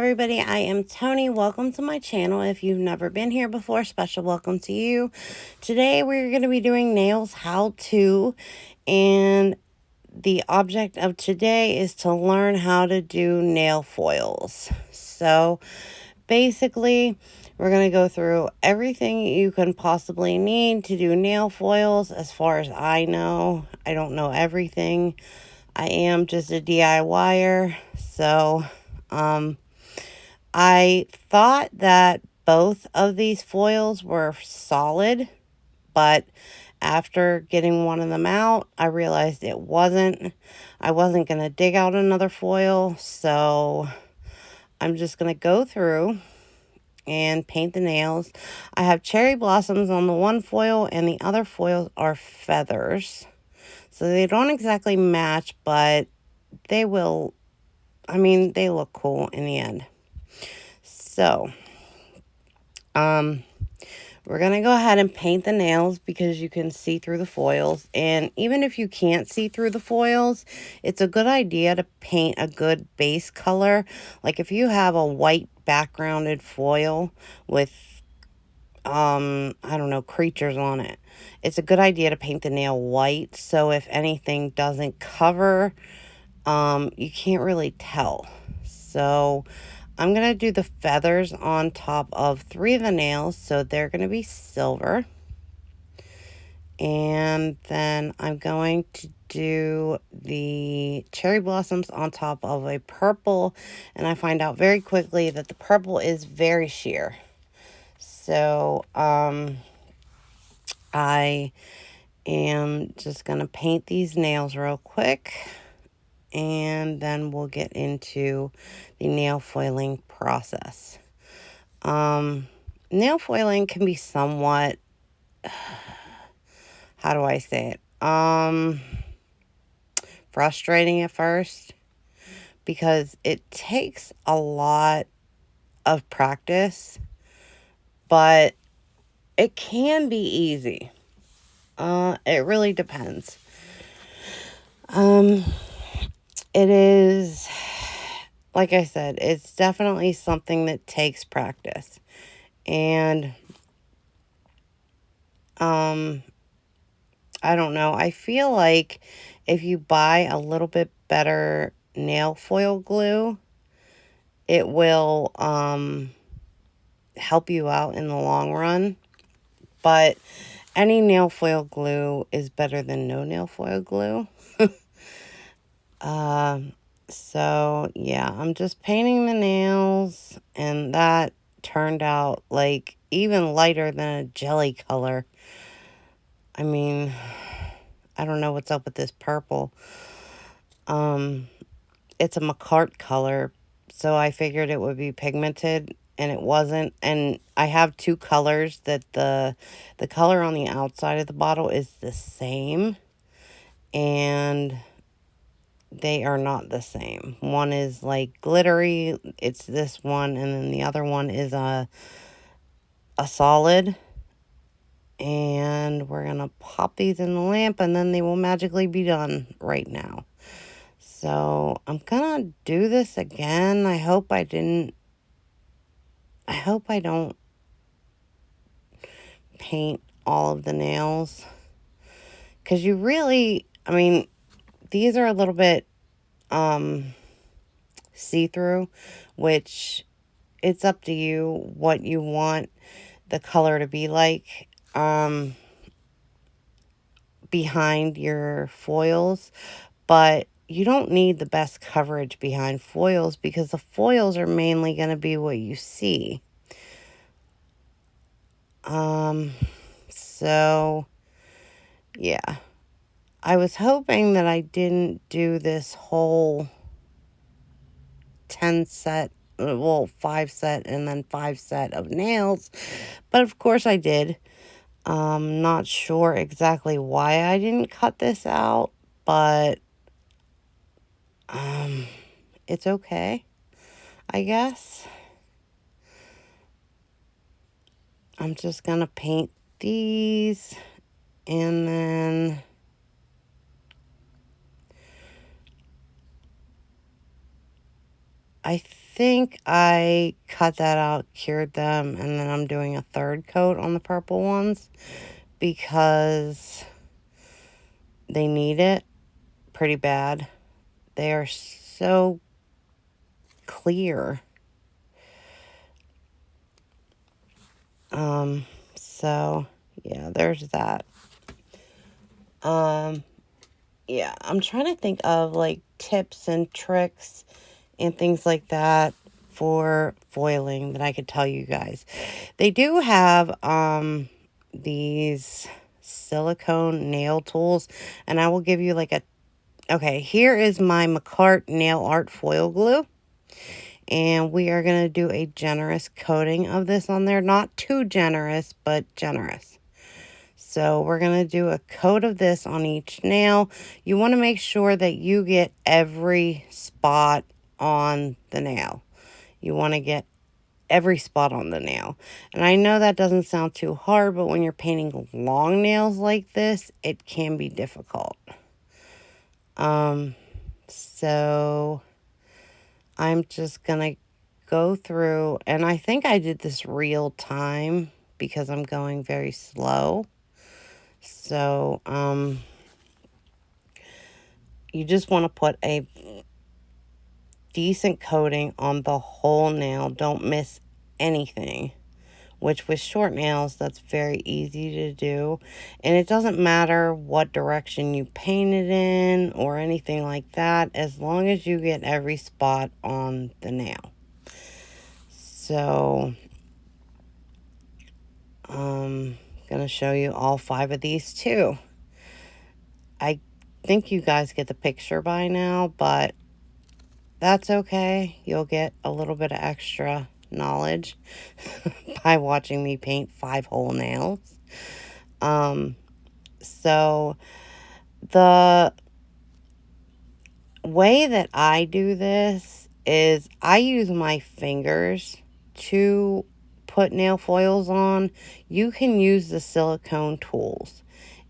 everybody, I am Tony. Welcome to my channel. If you've never been here before, special welcome to you. Today we're going to be doing nails how to, and the object of today is to learn how to do nail foils. So basically we're going to go through everything you can possibly need to do nail foils. As far as I know, I don't know everything. I am just a DIYer, so I thought that both of these foils were solid, but after getting one of them out, I realized it wasn't. I wasn't going to dig out another foil, so I'm just going to go through and paint the nails. I have cherry blossoms on the one foil, and the other foils are feathers. So they don't exactly match, but they will, they look cool in the end. So, we're going to go ahead and paint the nails because you can see through the foils. And even if you can't see through the foils, it's a good idea to paint a good base color. Like if you have a white backgrounded foil with, I don't know, creatures on it, it's a good idea to paint the nail white. So if anything doesn't cover, you can't really tell. So I'm going to do the feathers on top of 3 of the nails, so they're going to be silver. And then I'm going to do the cherry blossoms on top of a purple, and I find out very quickly that the purple is very sheer. So I am just going to paint these nails real quick, and then we'll get into the nail foiling process. Nail foiling can be somewhat, how do I say it? Frustrating at first because it takes a lot of practice, but it can be easy. It really depends. It is, like I said, it's definitely something that takes practice. And, I don't know. I feel like if you buy a little bit better nail foil glue, it will, help you out in the long run. But any nail foil glue is better than no nail foil glue. So yeah, I'm just painting the nails, and that turned out like even lighter than a jelly color. I mean, I don't know what's up with this purple. It's a McCart color, so I figured it would be pigmented, and it wasn't. And I have 2 colors that the color on the outside of the bottle is the same, and they are not the same. One is like glittery, it's this one, and then the other one is a solid. And we're gonna pop these in the lamp, and then they will magically be done right now. So I'm gonna do this again. I hope I don't paint all of the nails, because you really, these are a little bit see-through, which it's up to you what you want the color to be like behind your foils. But you don't need the best coverage behind foils, because the foils are mainly going to be what you see. So yeah, I was hoping that I didn't do this whole 5 set and then 5 set of nails, but of course I did. Not sure exactly why I didn't cut this out, but it's okay, I guess. I'm just gonna paint these, and then I think I cut that out, cured them, and then I'm doing a third coat on the purple ones because they need it pretty bad. They are so clear. So yeah, there's that. Yeah, I'm trying to think of like tips and tricks and things like that for foiling that I could tell you guys. They do have these silicone nail tools, and I will give you like a okay, here is my Macart nail art foil glue. And we are going to do a generous coating of this on there. Not too generous, but generous. So we're going to do a coat of this on each nail. You want to make sure that you get every spot on the nail. You want to get every spot on the nail. And I know that doesn't sound too hard, but when you're painting long nails like this, it can be difficult. So I'm just going to go through, and I think I did this real time because I'm going very slow. So, you just want to put a decent coating on the whole nail. Don't miss anything, which with short nails, that's very easy to do. And it doesn't matter what direction you paint it in or anything like that, as long as you get every spot on the nail. So, gonna show you all 5 of these too. I think you guys get the picture by now, but that's okay. You'll get a little bit of extra knowledge by watching me paint 5 whole nails. So the way that I do this is I use my fingers to put nail foils on. You can use the silicone tools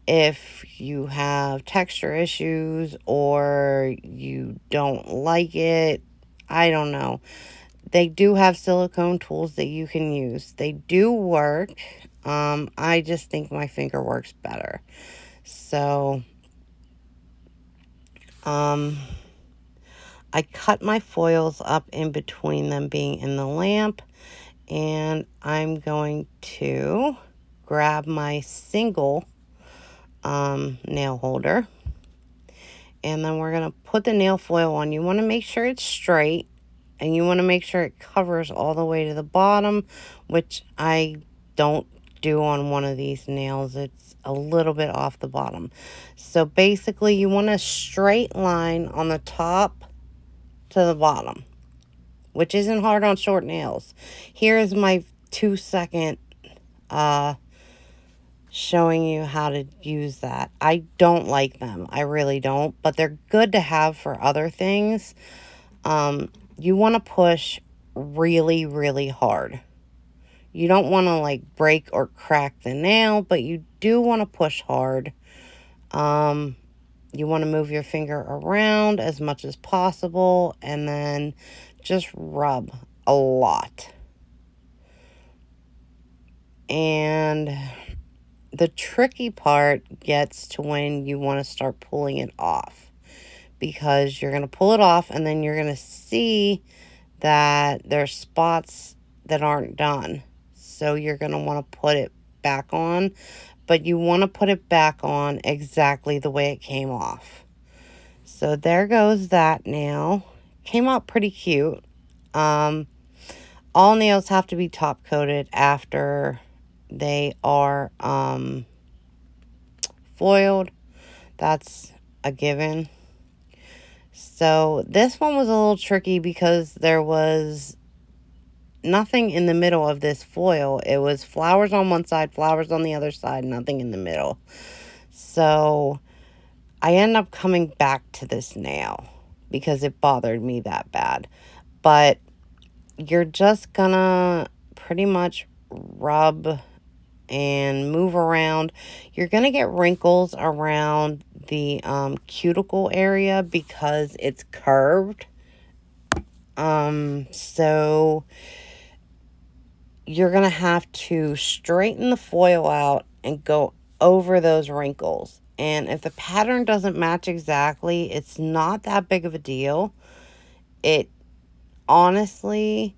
if you have texture issues or you don't like it. I don't know. They do have silicone tools that you can use. They do work. I just think my finger works better. So, I cut my foils up in between them being in the lamp, and I'm going to grab my single nail holder, and then we're going to put the nail foil on. You want to make sure it's straight, and you want to make sure it covers all the way to the bottom, which I don't do on one of these nails. It's a little bit off the bottom. So basically you want a straight line on the top to the bottom, which isn't hard on short nails. Here is my 2-second showing you how to use that. I don't like them. I really don't, but they're good to have for other things. You want to push really, really hard. You don't want to like break or crack the nail, but you do want to push hard. You want to move your finger around as much as possible and then just rub a lot. And the tricky part gets to when you want to start pulling it off, because you're going to pull it off and then you're going to see that there's spots that aren't done. So you're going to want to put it back on, but you want to put it back on exactly the way it came off. So there goes that nail. Came out pretty cute. All nails have to be top coated after they are foiled. That's a given. So this one was a little tricky because there was nothing in the middle of this foil. It was flowers on one side, flowers on the other side, nothing in the middle. So I end up coming back to this nail because it bothered me that bad. But you're just gonna pretty much rub and move around. You're gonna get wrinkles around the cuticle area because it's curved. So you're going to have to straighten the foil out and go over those wrinkles. And if the pattern doesn't match exactly, it's not that big of a deal. It honestly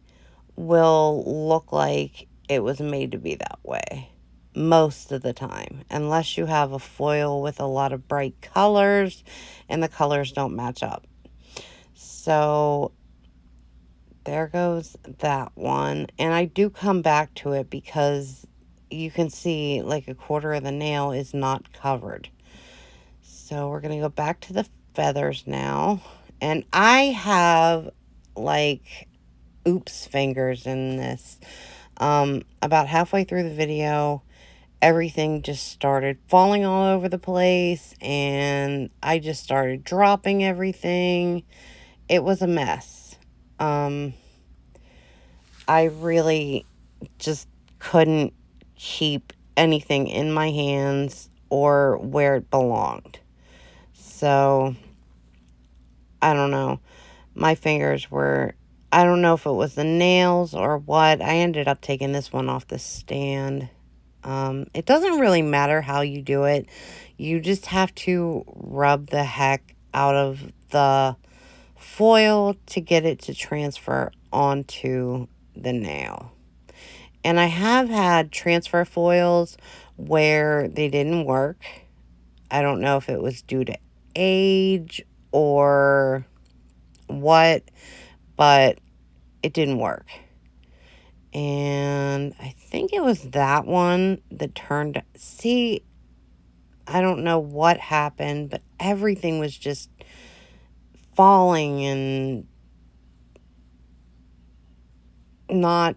will look like it was made to be that way most of the time, unless you have a foil with a lot of bright colors and the colors don't match up. So there goes that one. And I do come back to it because you can see like a quarter of the nail is not covered. So we're going to go back to the feathers now. And I have like oops fingers in this. About halfway through the video, everything just started falling all over the place and I just started dropping everything. It was a mess. I really just couldn't keep anything in my hands or where it belonged. So, I don't know. My fingers were, I don't know if it was the nails or what. I ended up taking this one off the stand. It doesn't really matter how you do it. You just have to rub the heck out of the foil to get it to transfer onto the nail. And I have had transfer foils where they didn't work. I don't know if it was due to age or what, but it didn't work. And I think it was that one that turned, see, I don't know what happened, but everything was just falling and not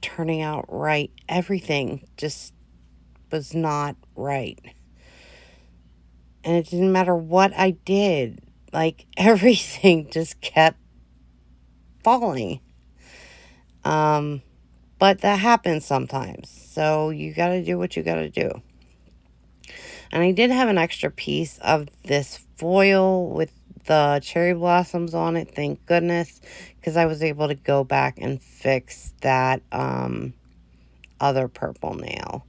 turning out right. Everything just was not right. And it didn't matter what I did. Like, everything just kept falling. But that happens sometimes. So you got to do what you got to do. And I did have an extra piece of this foil with the cherry blossoms on it. Thank goodness. Because I was able to go back and fix that other purple nail.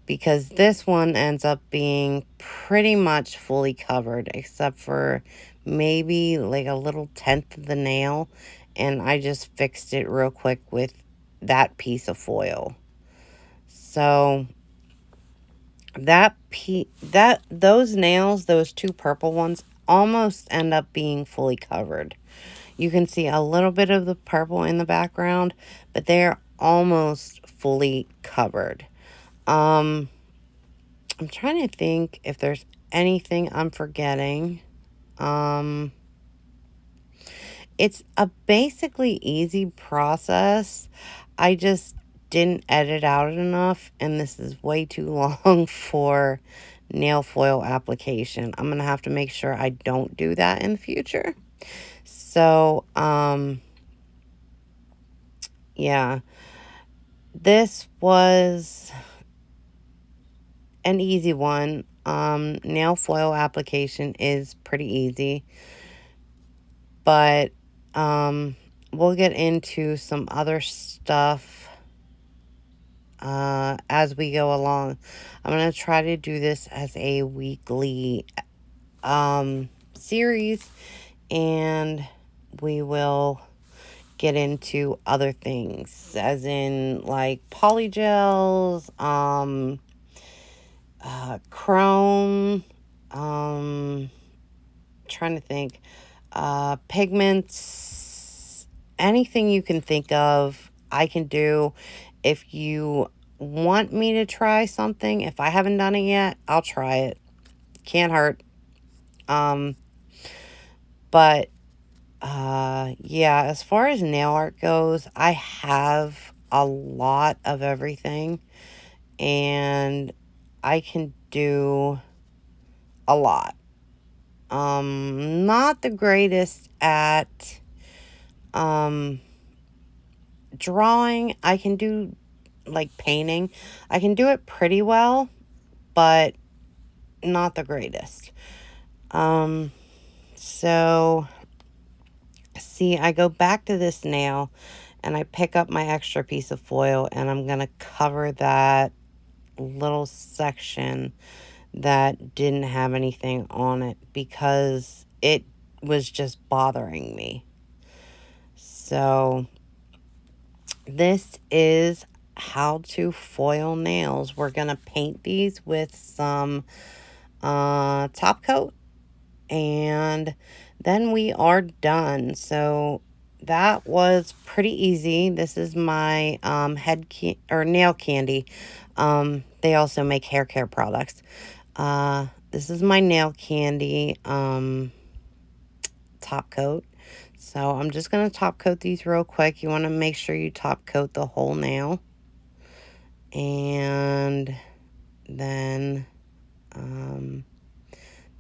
Because this one ends up being pretty much fully covered. Except for maybe like a little tenth of the nail. And I just fixed it real quick with that piece of foil. So those nails, those two purple ones, almost end up being fully covered. You can see a little bit of the purple in the background, but they're almost fully covered. I'm trying to think if there's anything I'm forgetting. It's a basically easy process. I just didn't edit out enough, and this is way too long for nail foil application. I'm going to have to make sure I don't do that in the future. So, yeah. This was an easy one. Nail foil application is pretty easy. But, we'll get into some other stuff as we go along. I'm going to try to do this as a weekly series, and we will get into other things, as in like polygels, chrome, trying to think, pigments, anything you can think of, I can do. If you want me to try something, if I haven't done it yet, I'll try it. Can't hurt. But, yeah, as far as nail art goes, I have a lot of everything, and I can do a lot. Not the greatest at, drawing. I can do, like, painting. I can do it pretty well, but not the greatest. So see, I go back to this nail and I pick up my extra piece of foil and I'm going to cover that little section that didn't have anything on it because it was just bothering me. So this is how to foil nails. We're going to paint these with some top coat, and then we are done. So that was pretty easy. This is my nail candy. They also make hair care products. This is my nail candy top coat. So I'm just going to top coat these real quick. You want to make sure you top coat the whole nail. And then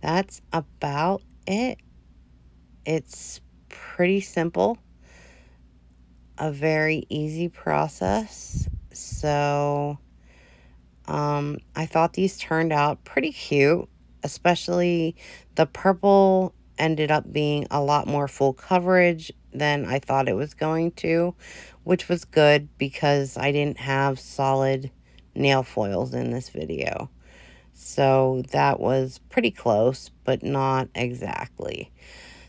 that's about it. It's pretty simple, a very easy process. So I thought these turned out pretty cute, especially the purple ended up being a lot more full coverage than I thought it was going to, which was good because I didn't have solid nail foils in this video. So that was pretty close, but not exactly.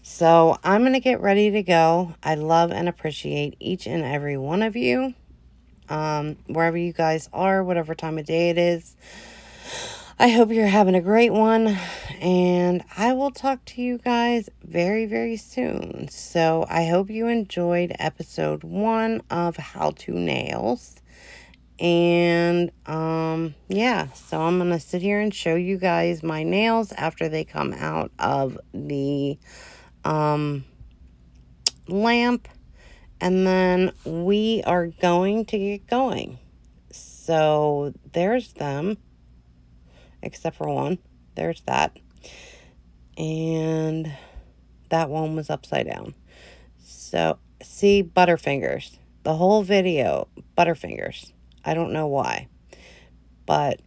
So I'm going to get ready to go. I love and appreciate each and every one of you. Wherever you guys are, whatever time of day it is. I hope you're having a great one, and I will talk to you guys very, very soon. So I hope you enjoyed episode 1 of How to Nails. And yeah, so I'm gonna sit here and show you guys my nails after they come out of the lamp, and then we are going to get going. So there's them, except for one. There's that, and that one was upside down. So see, Butterfingers, the whole video, Butterfingers. I don't know why, but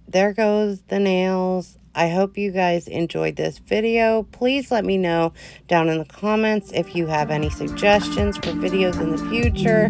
there goes the nails. I hope you guys enjoyed this video. Please let me know down in the comments if you have any suggestions for videos in the future.